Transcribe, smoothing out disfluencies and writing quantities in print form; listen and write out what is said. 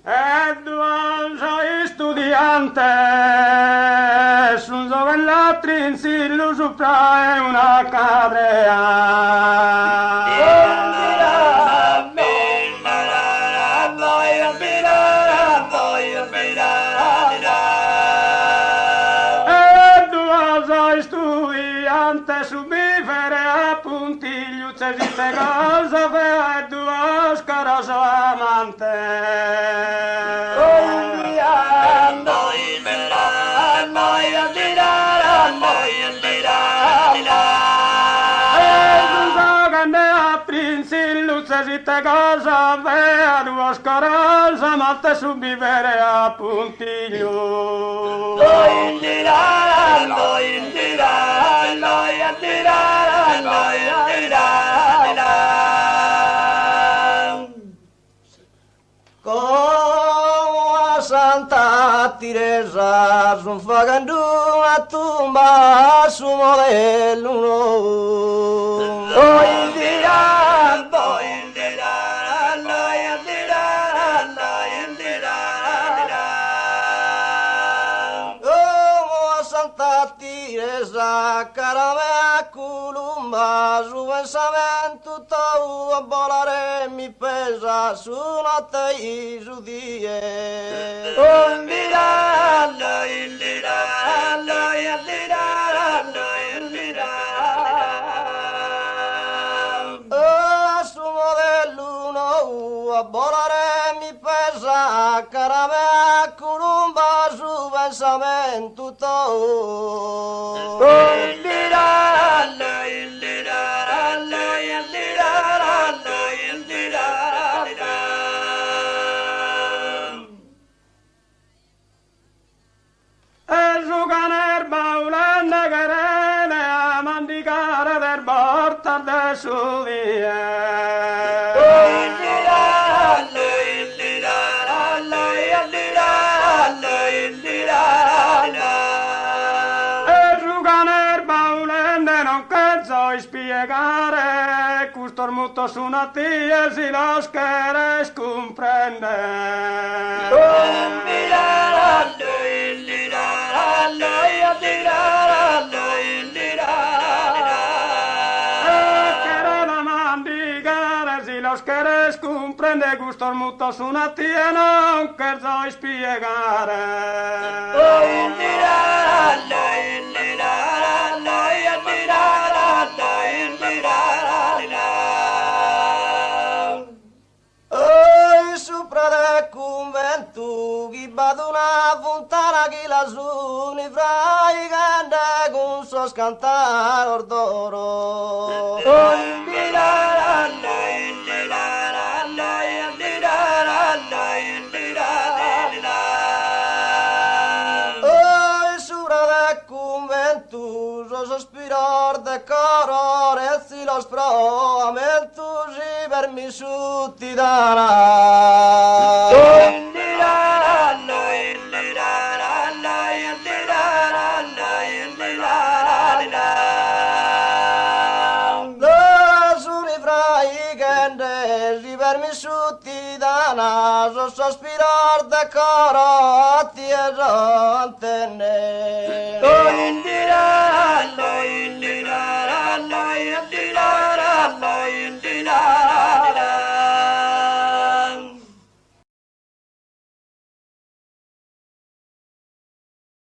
Soy estudiante, un joven latrin si lo supra una cadrea. Se dice cosa fea e due scoroso amante. Si te cosa fea, due scoroso amante su vivere a puntiglio. Santa Teresa son fagando a tumba su modello. Santa Teresa cara mea culumba su pensamento tau a volare mi pesa su notte i giudie. Su modello a volare mi pesa cara mea culumba su pensamento tau. Su día. Non so spiegare, custor molto su una tia si los queres comprendere. Queres comprende gustos mutos una tía non quero spiegare. Sopra del convento chi va ad una fontana che la suni fra i canta con suo scantare d'oro. Sospirar de caro e los promessos i permissuti dana. Permissuti dana, sospirar de caro ti antenne.